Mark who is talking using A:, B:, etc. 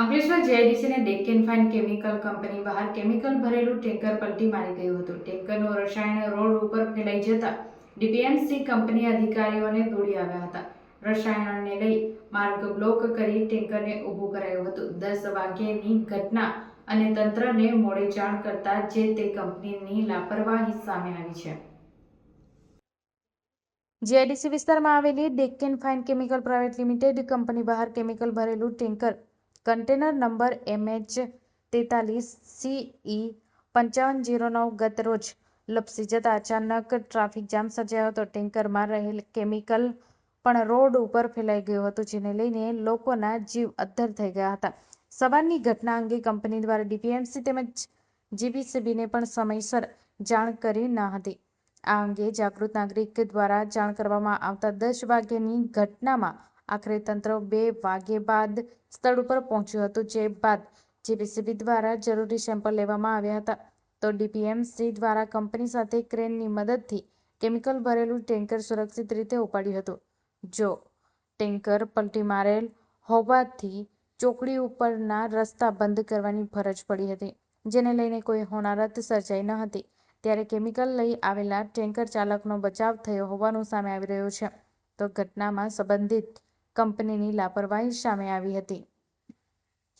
A: અંકલેશ્વર જેઆઈડીસીને Deccan fine chemical company બહાર chemical ભરેલું ટેન્કર પલટી મારી ગયું હતું. ટેન્કરનું રસાયણ રોડ ઉપર ફેલાઈ જતા ડીપીએમસી કંપની અધિકારીઓને દોડી આવ્યા હતા. રસાયણને લઈ માર્ગ બ્લોક કરી ટેન્કરને ઊભું કરાયું હતું. 10 વાગ્યેની ઘટના અને તંત્રને મોડી જાણ કરતા જે તે કંપનીની લાપરવાહી સામે આવી છે. જેઆઈડીસી વિસ્તારમાં આવેલી Deccan fine chemical private limited company બહાર કેમિકલ ભરેલું ટેન્કર કન્ટેનર નંબર MH43CE 5509 ગત રોજ લપસી જતા અચાનક ટ્રાફિક જામ સર્જાયો હતો. ટેન્કરમાં રહેલ કેમિકલ પણ રોડ ઉપર ફેલાઈ ગયું હતું, જેને લઈને લોકોના જીવ અદ્ધર થઈ ગયા હતા. સવારની ઘટના અંગે કંપની દ્વારા ડીપીએમસી તેમજ જીપીસીબીને પણ સમયસર જાણ કરી ન હતી. આ અંગે જાગૃત નાગરિક દ્વારા જાણ કરવામાં આવતા 10 વાગ્યાની ઘટનામાં આખરે તંત્ર 2 વાગ્યે બાદ સ્થળ ઉપર પહોંચ્યું હતું, જે બાદ જીપીસીબી દ્વારા જરૂરી સેમ્પલ લેવામાં આવ્યા હતા. તો ડીપીએમસી દ્વારા કંપની સાથે ક્રેનની મદદથી કેમિકલ ભરેલું ટેન્કર સુરક્ષિત રીતે ઉપાડ્યું હતું. જો ટેન્કર પલટી મારેલ હોવાથી ચોકડી ઉપરના રસ્તા બંધ કરવાની ફરજ પડી હતી, જેને લઈને કોઈ હોનારત સર્જાઈ ન હતી. ત્યારે કેમિકલ લઈ આવેલા ટેન્કર ચાલકનો બચાવ થયો હોવાનું સામે આવી રહ્યું છે. તો ઘટનામાં સંબંધિત કંપનીની લાપરવાહી સામે આવી હતી.